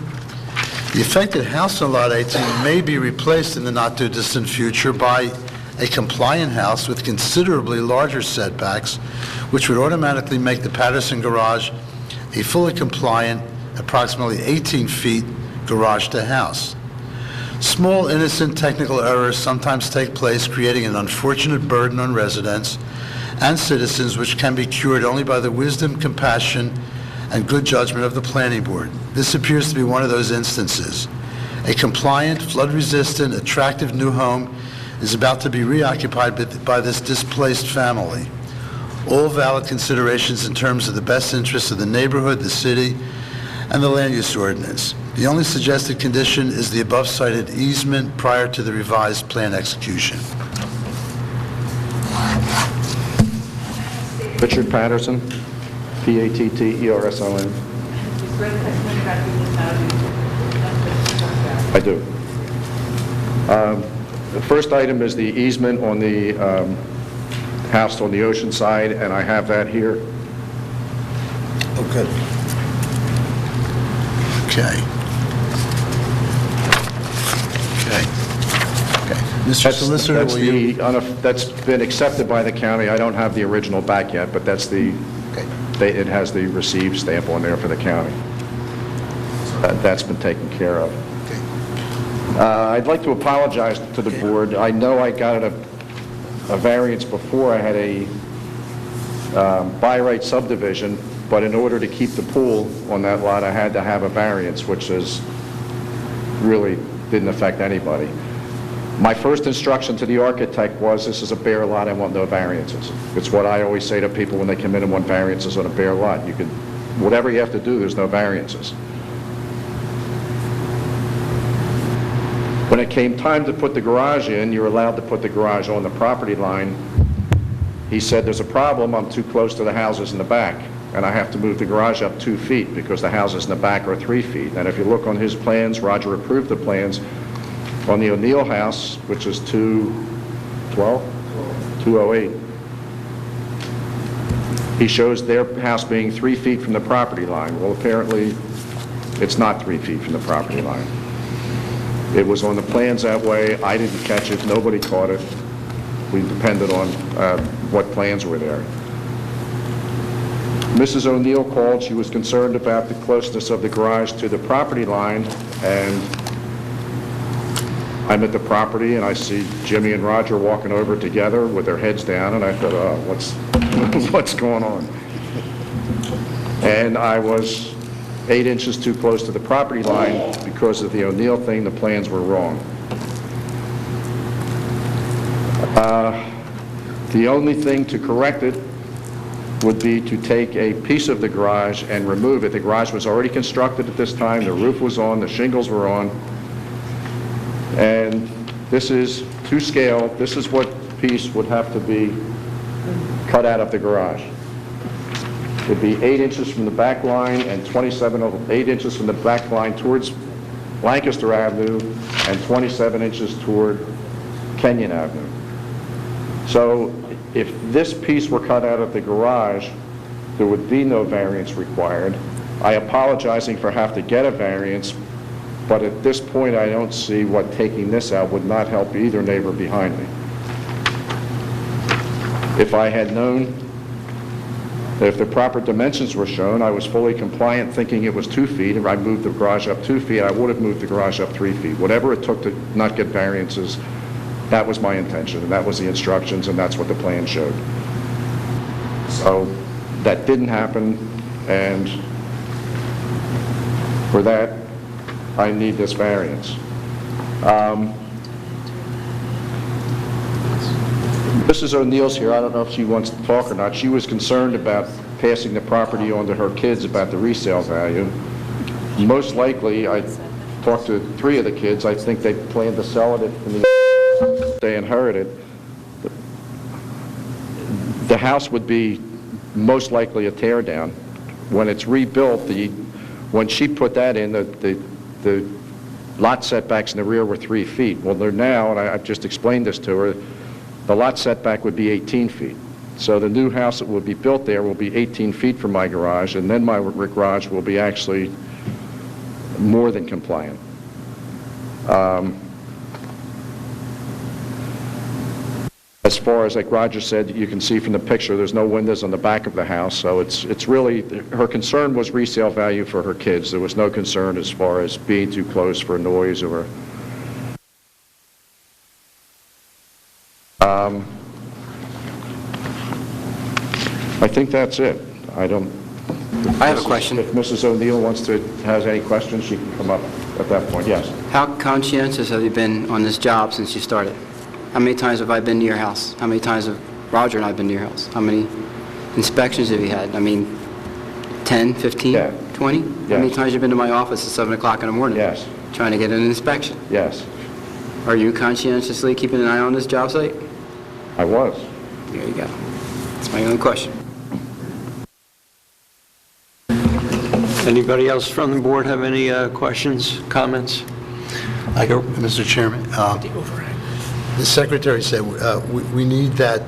The affected house on Lot 18 may be replaced in the not-too-distant future by a compliant house with considerably larger setbacks, which would automatically make the Patterson garage a fully compliant, approximately 18 feet garage to house. Small, innocent technical errors sometimes take place, creating an unfortunate burden on residents and citizens, which can be cured only by the wisdom, compassion, and good judgment of the planning board. This appears to be one of those instances. A compliant, flood-resistant, attractive new home is about to be reoccupied by this displaced family. All valid considerations in terms of the best interests of the neighborhood, the city, and the land use ordinance. The only suggested condition is the above-cited easement prior to the revised plan execution. Richard Patterson, P-A-T-T-E-R-S-O-N. I do. The first item is the easement on the house on the ocean side, and I have that here. Oh, good. Okay. Mr. Solicitor, will you... That's been accepted by the county. I don't have the original back yet, but that's the, it has the received stamp on there for the county. That's been taken care of. I'd like to apologize to the board. I know I got a variance before. I had a by right subdivision, but in order to keep the pool on that lot, I had to have a variance, which is really didn't affect anybody. My first instruction to the architect was, this is a bare lot, I want no variances. It's what I always say to people when they come in and want variances on a bare lot. You can, whatever you have to do, there's no variances. When it came time to put the garage in, you're allowed to put the garage on the property line. He said, there's a problem, I'm too close to the houses in the back, and I have to move the garage up 2 feet because the houses in the back are 3 feet. And if you look on his plans, Roger approved the plans, on the O'Neill house, which is 208, he shows their house being 3 feet from the property line. Well, apparently, it's not 3 feet from the property line. It was on the plans that way. I didn't catch it. Nobody caught it. We depended on what plans were there. Mrs. O'Neill called. She was concerned about the closeness of the garage to the property line, and I'm at the property, and I see Jimmy and Roger walking over together with their heads down, and I thought, oh, what's going on? And I was 8 inches too close to the property line because of the O'Neill thing. The plans were wrong. The only thing to correct it would be to take a piece of the garage and remove it. The garage was already constructed at this time, the roof was on, the shingles were on, and this is to scale. This is what piece would have to be cut out of the garage. It would be 8 inches from the back line and 8 inches from the back line towards Lancaster Avenue and 27 inches toward Kenyon Avenue. So if this piece were cut out of the garage, there would be no variance required. I apologizing for having to get a variance, but at this point I don't see what taking this out would not help either neighbor behind me. If I had known that if the proper dimensions were shown, I was fully compliant thinking it was 2 feet, and I moved the garage up 2 feet, I would have moved the garage up 3 feet. Whatever it took to not get variances, that was my intention, and that was the instructions, and that's what the plan showed. So that didn't happen, and for that, I need this variance. Mrs. O'Neill's here. I don't know if she wants to talk or not. She was concerned about passing the property on to her kids about the resale value. Most likely, I talked to 3 of the kids. I think they plan to sell it in the they inherited. The house would be most likely a tear down. When it's rebuilt, when she put that in, the lot setbacks in the rear were 3 feet. Well, they're now, and I've just explained this to her, the lot setback would be 18 feet. So the new house that would be built there will be 18 feet from my garage, and then my garage will be actually more than compliant. As far as, like Roger said, you can see from the picture, there's no windows on the back of the house, so it's really, her concern was resale value for her kids. There was no concern as far as being too close for noise or... I think that's it. I have a question. If Mrs. O'Neill has any questions, she can come up at that point. Yes. How conscientious have you been on this job since you started? How many times have I been to your house? How many times have Roger and I been to your house? How many inspections have you had? I mean, 10, 15, Yeah. 20? Yes. How many times have you been to my office at 7 o'clock in the morning? Yes. Trying to get an inspection? Yes. Are you conscientiously keeping an eye on this job site? I was. There you go. That's my only question. Anybody else from the board have any questions, comments? Mr. Chairman, the secretary said we need that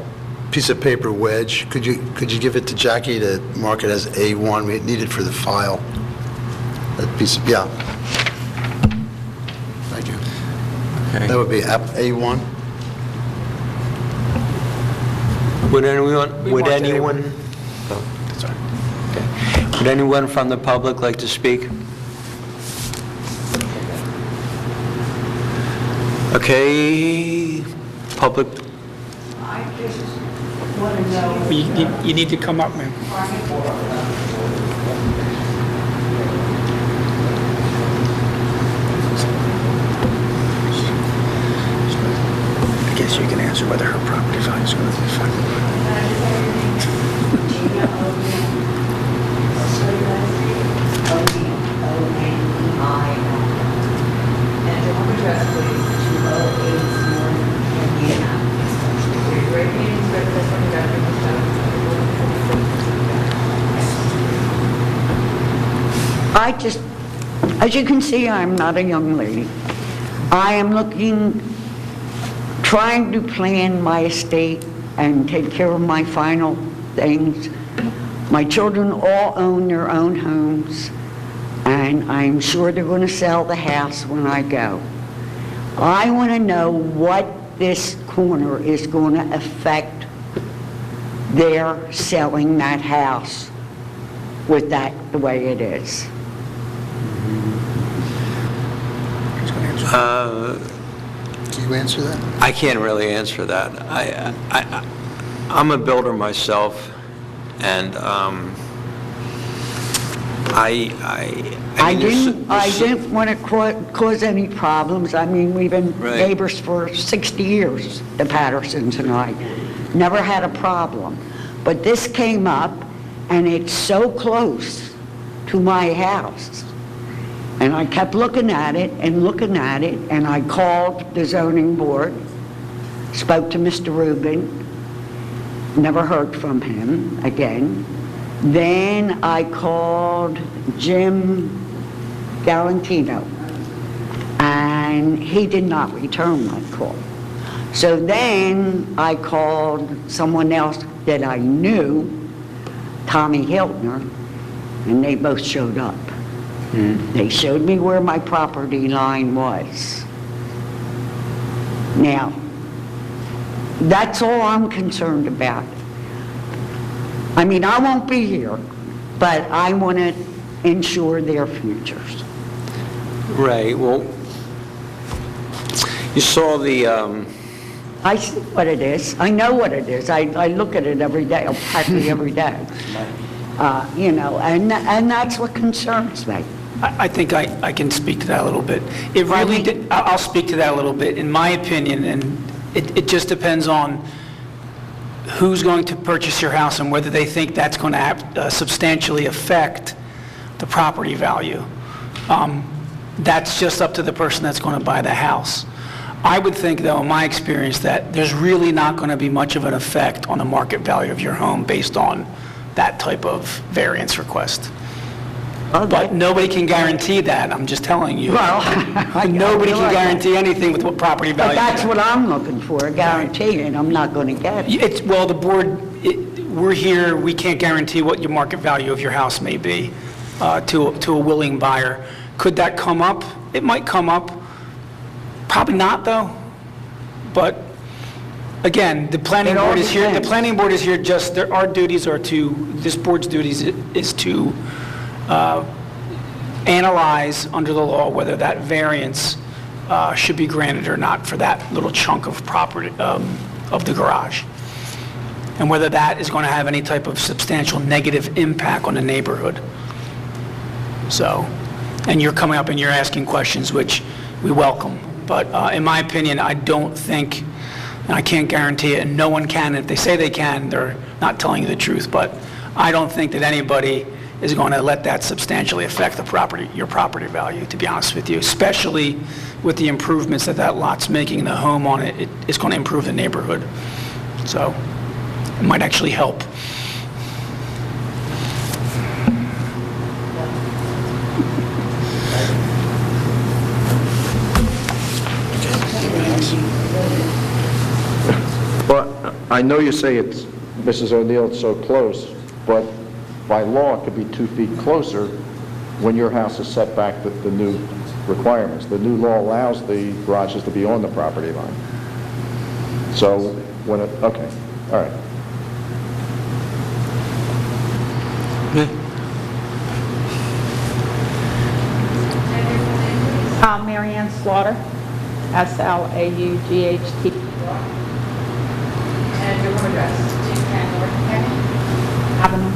piece of paper wedge. Could you give it to Jackie to mark it as A1? We need it for the file. That piece of, yeah. Thank you. Okay. That would be A1. Would anyone from the public like to speak? Okay, public. I just want to know... You need to come up, ma'am. I guess you can answer whether her property value is going to be affected. As you can see, I'm not a young lady. I am trying to plan my estate and take care of my final things. My children all own their own homes, and I'm sure they're going to sell the house when I go. I want to know what this corner is going to affect their selling that house with that the way it is. you answer that? I can't really answer that. I'm a builder myself, and I didn't want to cause any problems. I mean, we've been Right. neighbors for 60 years, the Pattersons and I. Never had a problem. But this came up, and it's so close to my house. And I kept looking at it, and I called the zoning board, spoke to Mr. Rubin, never heard from him again. Then I called Jim Galantino, and he did not return my call. So then I called someone else that I knew, Tommy Hiltner, and they both showed up. They showed me where my property line was. Now, that's all I'm concerned about. I mean, I won't be here, but I want to ensure their futures. Right, well, you saw the, I see what it is. I know what it is. I look at it every day, practically every day. You know, and that's what concerns me. I think I can speak to that a little bit. It really, I'll speak to that a little bit. In my opinion, and it just depends on who's going to purchase your house and whether they think that's going to substantially affect the property value. That's just up to the person that's going to buy the house. I would think, though, in my experience, that there's really not going to be much of an effect on the market value of your home based on that type of variance request. But nobody can guarantee that, I'm just telling you. Well, nobody can guarantee anything with what property value. But that's what I'm looking for, a guarantee, and I'm not going to get it. Well, the board, we're here, we can't guarantee what your market value of your house may be to a willing buyer. Could that come up? It might come up. Probably not, though. But again, the planning board is here. The planning board is here just, our duties are to, this board's duties is to analyze under the law whether that variance should be granted or not for that little chunk of property, of the garage. And whether that is going to have any type of substantial negative impact on the neighborhood. So, and you're coming up and you're asking questions, which we welcome. But in my opinion, I don't think, and I can't guarantee it, and no one can. If they say they can, they're not telling you the truth. But I don't think that anybody is going to let that substantially affect the property, your property value, to be honest with you, especially with the improvements that that lot's making, the home on it, it's going to improve the neighborhood. So it might actually help. But I know you say it's, Mrs. O'Neill, it's so close, but by law, it could be 2 feet closer when your house is set back to the new requirements. The new law allows the garages to be on the property line. So when it, okay, all right. Mary Ann Slaughter, S-L-A-U-G-H-T. And your home address? 210 North County Avenue.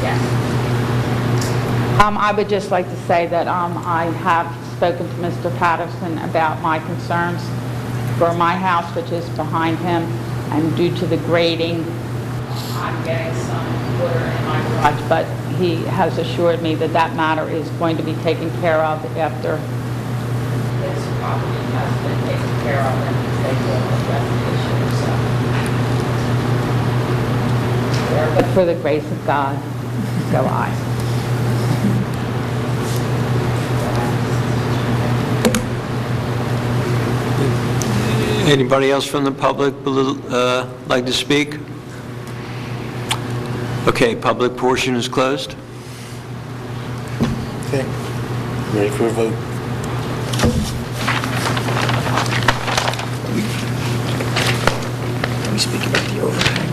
Yes. I would just like to say that I have spoken to Mr. Patterson about my concerns for my house, which is behind him, and due to the grading, I'm getting some water in my garage, but he has assured me that that matter is going to be taken care of after his property has been taken care of, and they will address the issue, so. But for the grace of God, go I. Anybody else from the public like to speak? Okay, public portion is closed. Okay, ready for a vote? Let me speak about the overhang.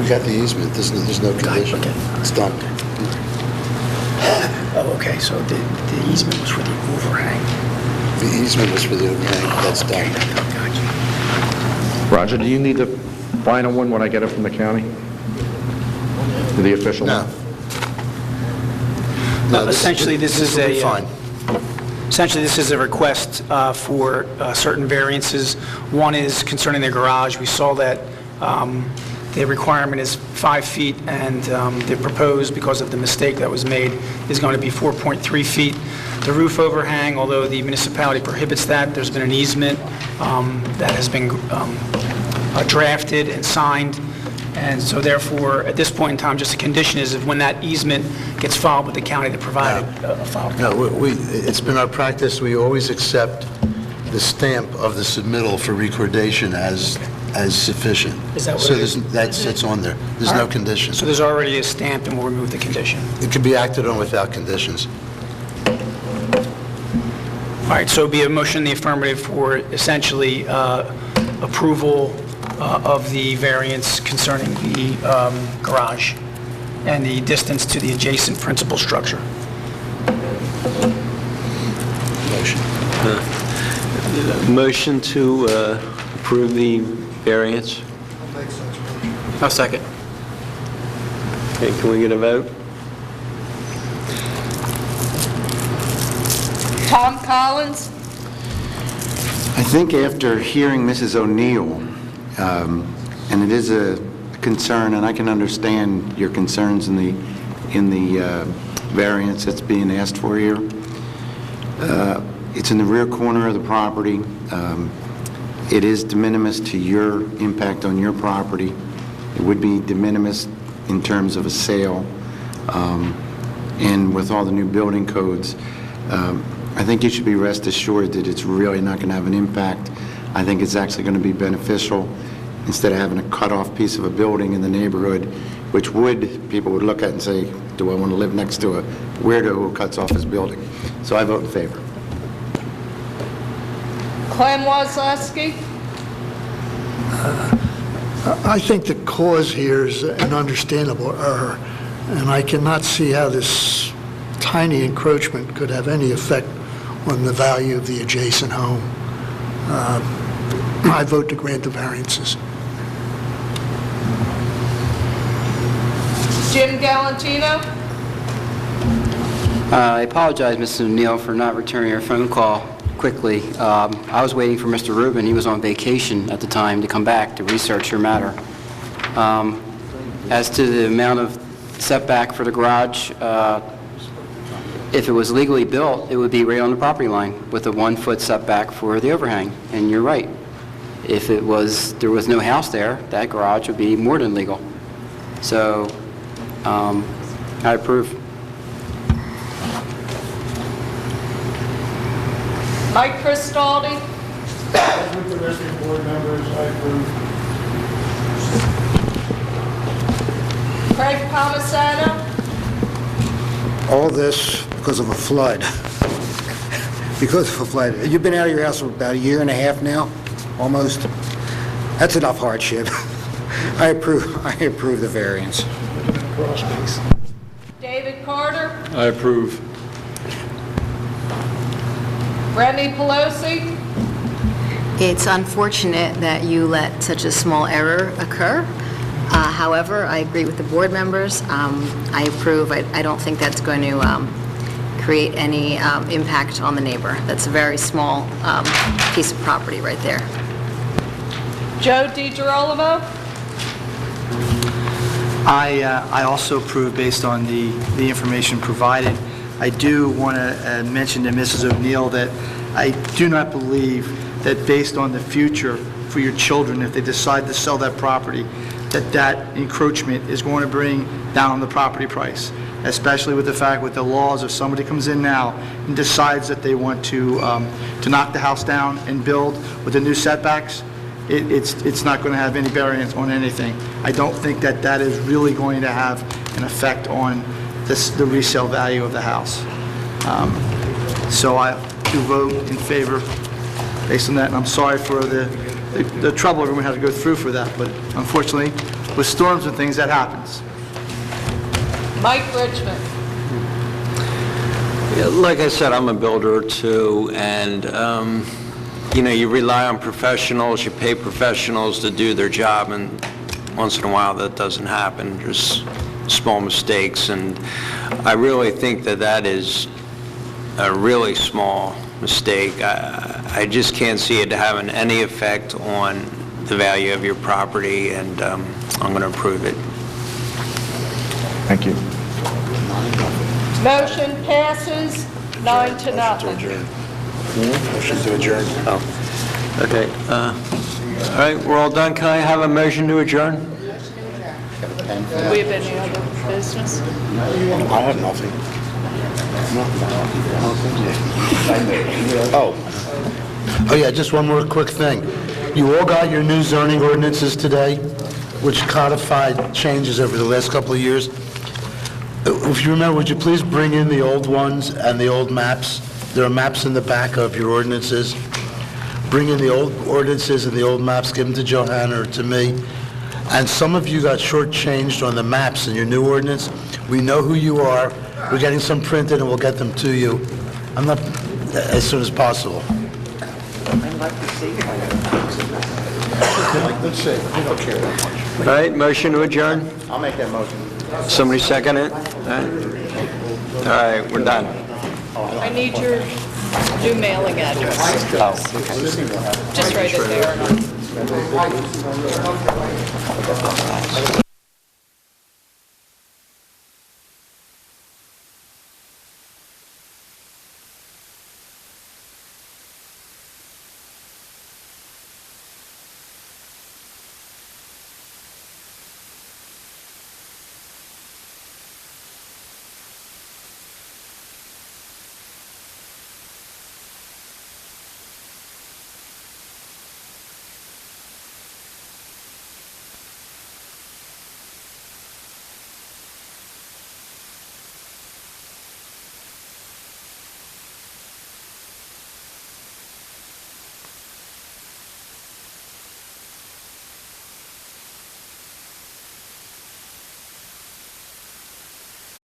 We got the easement, there's no condition. Okay. It's done. Oh, okay. Okay, so the easement was for the overhang. The easement was for the overhang, that's done. Roger, do you need the final one when I get it from the county? The official one? No, Essentially, this is will be a... fine. Essentially, this is a request for certain variances. One is concerning the garage. We saw that the requirement is 5 feet, and the proposed, because of the mistake that was made, is going to be 4.3 feet. The roof overhang, although the municipality prohibits that, there's been an easement that has been drafted and signed, and so therefore, at this point in time, just a condition is if when that easement gets filed with the county, to provide a file. No, it's been our practice, we always accept the stamp of the submittal for recordation as sufficient. Is that what So it is? that sits on there. There's no condition. So there's already a stamp, and we'll remove the condition. It can be acted on without conditions. All right, so it'd be a motion in the affirmative for essentially approval of the variance concerning the garage and the distance to the adjacent principal structure. Motion. Motion to approve the variance. I'll second. Okay, can we get a vote? Tom Collins? I think after hearing Mrs. O'Neill, and it is a concern, and I can understand your concerns in the variance that's being asked for here. It's in the rear corner of the property. It is de minimis to your impact on your property. It would be de minimis in terms of a sale. And with all the new building codes, I think you should be rest assured that it's really not going to have an impact. I think it's actually going to be beneficial instead of having a cut-off piece of a building in the neighborhood, which people would look at and say, do I want to live next to a weirdo who cuts off his building? So I vote in favor. Clem Wozleski? I think the cause here is an understandable error, and I cannot see how this tiny encroachment could have any effect on the value of the adjacent home. I vote to grant the variances. Jim Galantino? I apologize, Mrs. O'Neill, for not returning your phone call quickly. I was waiting for Mr. Rubin. He was on vacation at the time to come back to research your matter. As to the amount of setback for the garage, if it was legally built, it would be right on the property line with a 1-foot setback for the overhang. And you're right. If there was no house there, that garage would be more than legal. So I approve. Mike Cristaldi? With the rest of the board members, I approve. Craig Palmisano? All this because of a flood. Because of a flood. You've been out of your house for about a year and a half now, almost. That's enough hardship. I approve the variance. David Carter? I approve. Remy Pelosi? It's unfortunate that you let such a small error occur. However, I agree with the board members. I approve. I don't think that's going to create any impact on the neighbor. That's a very small piece of property right there. Joe DiGirolamo? I also approve based on the information provided. I do want to mention to Mrs. O'Neill that I do not believe that based on the future for your children, if they decide to sell that property, that encroachment is going to bring down the property price, especially with the fact with the laws, if somebody comes in now and decides that they want to knock the house down and build with the new setbacks, it's not going to have any variance on anything. I don't think that is really going to have an effect on the resale value of the house. So I do vote in favor based on that, and I'm sorry for the trouble everyone had to go through for that, but unfortunately, with storms and things, that happens. Mike Richmond? Like I said, I'm a builder too, and, you rely on professionals, you pay professionals to do their job, and once in a while that doesn't happen. There's small mistakes, and I really think that that is a really small mistake. I just can't see it having any effect on the value of your property, and I'm going to approve it. Thank you. Motion passes 9-0. Motion to adjourn. Oh, okay. All right, we're all done. Can I have a motion to adjourn? Do we have any other business? I have nothing. Oh, yeah, just one more quick thing. You all got your new zoning ordinances today, which codified changes over the last couple of years. If you remember, would you please bring in the old ones and the old maps? There are maps in the back of your ordinances. Bring in the old ordinances and the old maps, give them to Johanna or to me. And some of you got shortchanged on the maps in your new ordinance. We know who you are. We're getting some printed, and we'll get them to you. I'm not, as soon as possible. Let's see, I don't care that much. All right, motion to adjourn? I'll make that motion. Somebody second it? All right, we're done. I need your new mailing address. Just write it there.